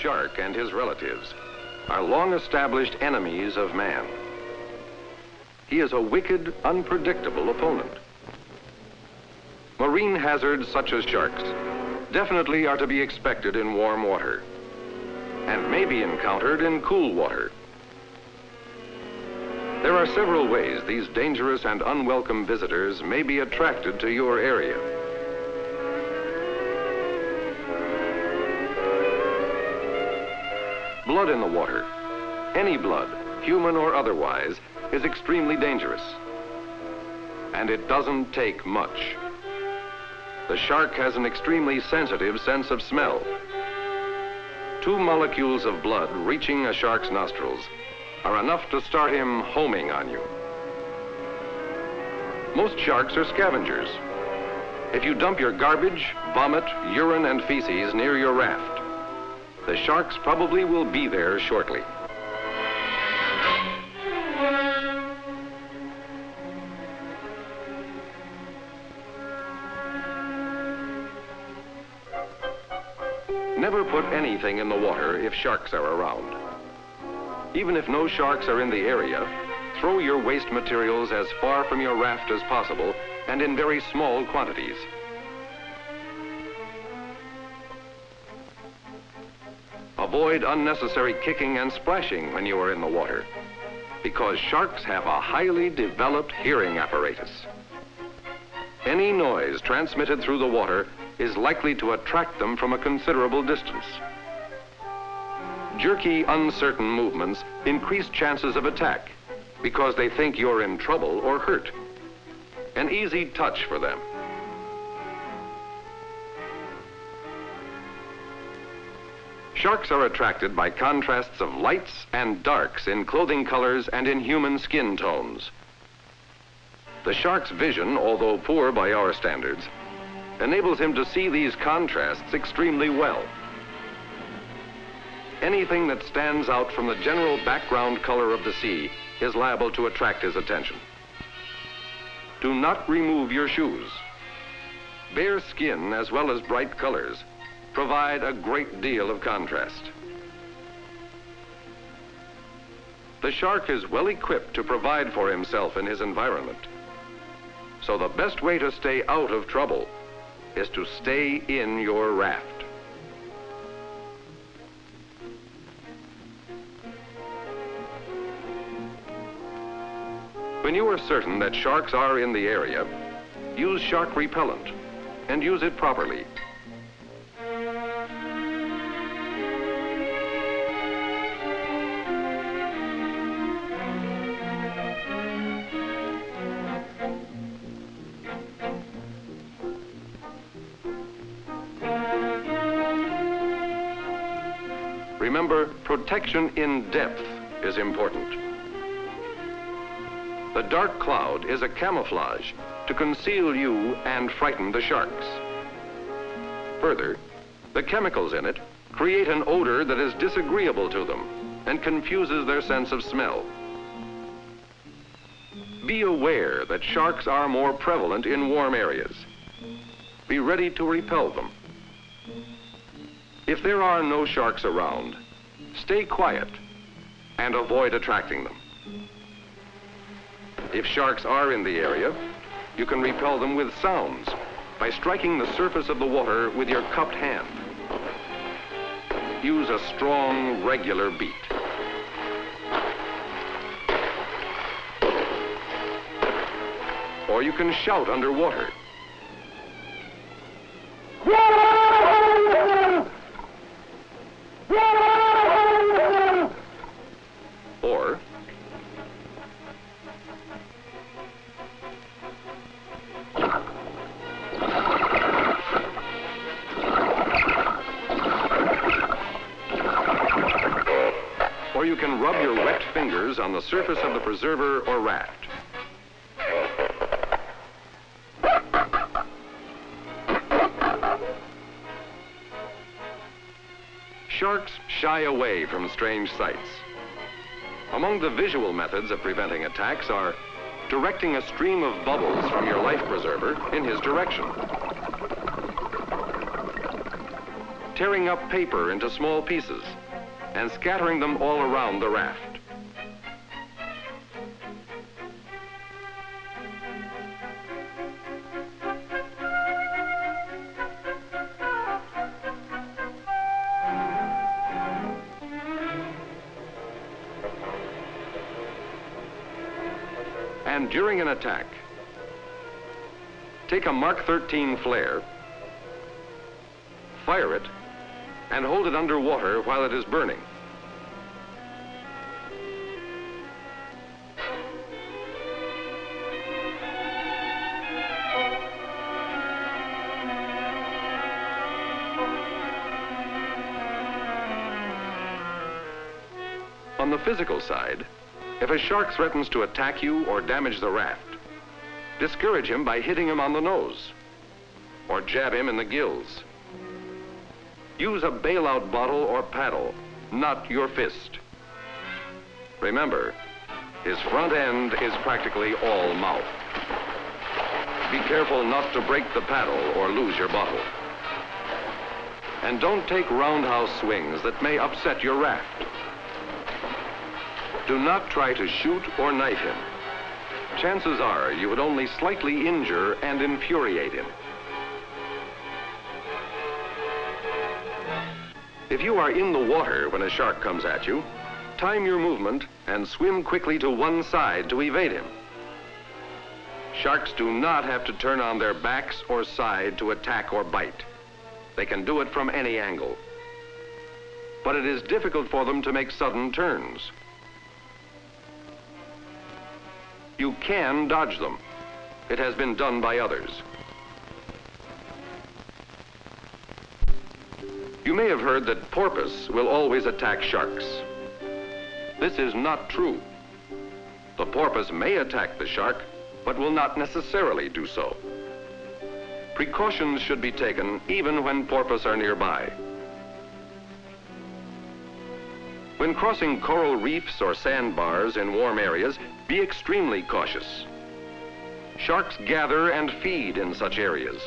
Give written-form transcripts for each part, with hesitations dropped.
shark and his relatives are long-established enemies of man. He is a wicked, unpredictable opponent. Marine hazards such as sharks definitely are to be expected in warm water and may be encountered in cool water. There are several ways these dangerous and unwelcome visitors may be attracted to your area. Blood in the water, any blood, human or otherwise, is extremely dangerous. And it doesn't take much. The shark has an extremely sensitive sense of smell. 2 molecules of blood reaching a shark's nostrils are enough to start him homing on you. Most sharks are scavengers. If you dump your garbage, vomit, urine, and feces near your raft, the sharks probably will be there shortly. Never put anything in the water if sharks are around. Even if no sharks are in the area, throw your waste materials as far from your raft as possible and in very small quantities. Avoid unnecessary kicking and splashing when you are in the water, because sharks have a highly developed hearing apparatus. Any noise transmitted through the water is likely to attract them from a considerable distance. Jerky, uncertain movements increase chances of attack because they think you're in trouble or hurt. An easy touch for them. Sharks are attracted by contrasts of lights and darks in clothing colors and in human skin tones. The shark's vision, although poor by our standards, enables him to see these contrasts extremely well. Anything that stands out from the general background color of the sea is liable to attract his attention. Do not remove your shoes. Bare skin, as well as bright colors, provide a great deal of contrast. The shark is well equipped to provide for himself in his environment. So the best way to stay out of trouble is to stay in your raft. When you are certain that sharks are in the area, use shark repellent and use it properly. Remember, protection in depth is important. The dark cloud is a camouflage to conceal you and frighten the sharks. Further, the chemicals in it create an odor that is disagreeable to them and confuses their sense of smell. Be aware that sharks are more prevalent in warm areas. Be ready to repel them. If there are no sharks around, stay quiet and avoid attracting them. If sharks are in the area, you can repel them with sounds by striking the surface of the water with your cupped hand. Use a strong, regular beat. Or you can shout underwater. Or you can rub your wet fingers on the surface of the preserver or raft. Sharks shy away from strange sights. Among the visual methods of preventing attacks are directing a stream of bubbles from your life preserver in his direction. tearing up paper into small pieces and scattering them all around the raft. And during an attack, take a Mark 13 flare, fire it, and hold it under water while it is burning. On the physical side, if a shark threatens to attack you or damage the raft, discourage him by hitting him on the nose or jab him in the gills. Use a bailout bottle or paddle, not your fist. Remember, his front end is practically all mouth. Be careful not to break the paddle or lose your bottle. And don't take roundhouse swings that may upset your raft. Do not try to shoot or knife him. Chances are you would only slightly injure and infuriate him. If you are in the water when a shark comes at you, time your movement and swim quickly to one side to evade him. Sharks do not have to turn on their backs or side to attack or bite. They can do it from any angle. But it is difficult for them to make sudden turns. You can dodge them. It has been done by others. You may have heard that porpoise will always attack sharks. This is not true. The porpoise may attack the shark, but will not necessarily do so. Precautions should be taken even when porpoise are nearby. When crossing coral reefs or sandbars in warm areas, be extremely cautious. Sharks gather and feed in such areas.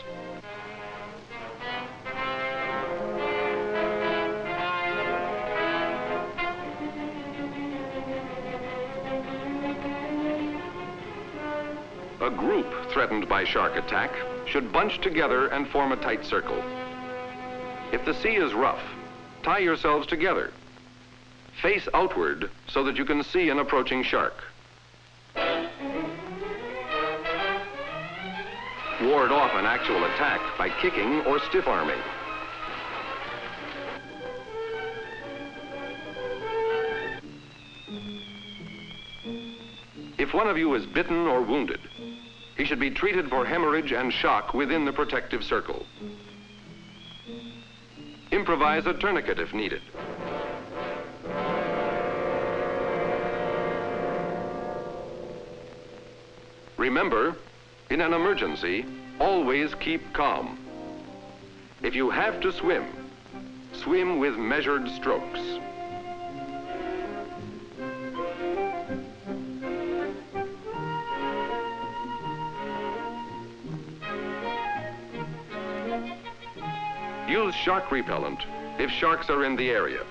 A group threatened by shark attack should bunch together and form a tight circle. If the sea is rough, tie yourselves together. Face outward so that you can see an approaching shark. Ward off an actual attack by kicking or stiff-arming. If one of you is bitten or wounded, he should be treated for hemorrhage and shock within the protective circle. Improvise a tourniquet if needed. Remember, in an emergency, always keep calm. If you have to swim, swim with measured strokes. Use shark repellent if sharks are in the area.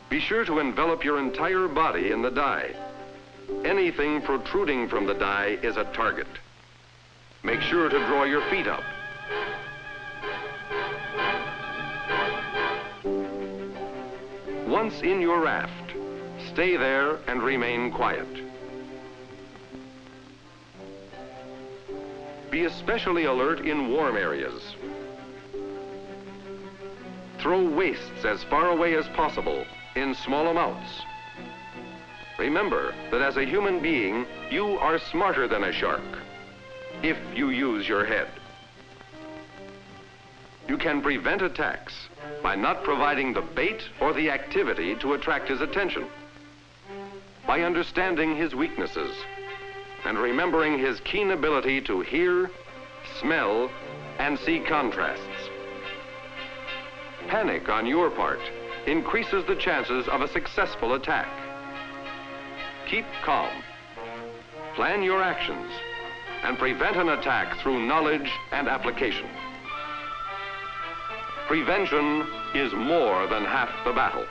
Be sure to envelop your entire body in the dye. Anything protruding from the dye is a target. Make sure to draw your feet up. Once in your raft, stay there and remain quiet. Be especially alert in warm areas. Throw wastes as far away as possible in small amounts. Remember that as a human being, you are smarter than a shark if you use your head. You can prevent attacks by not providing the bait or the activity to attract his attention, by understanding his weaknesses and remembering his keen ability to hear, smell, and see contrasts. Panic on your part increases the chances of a successful attack. Keep calm, plan your actions, and prevent an attack through knowledge and application. Prevention is more than half the battle.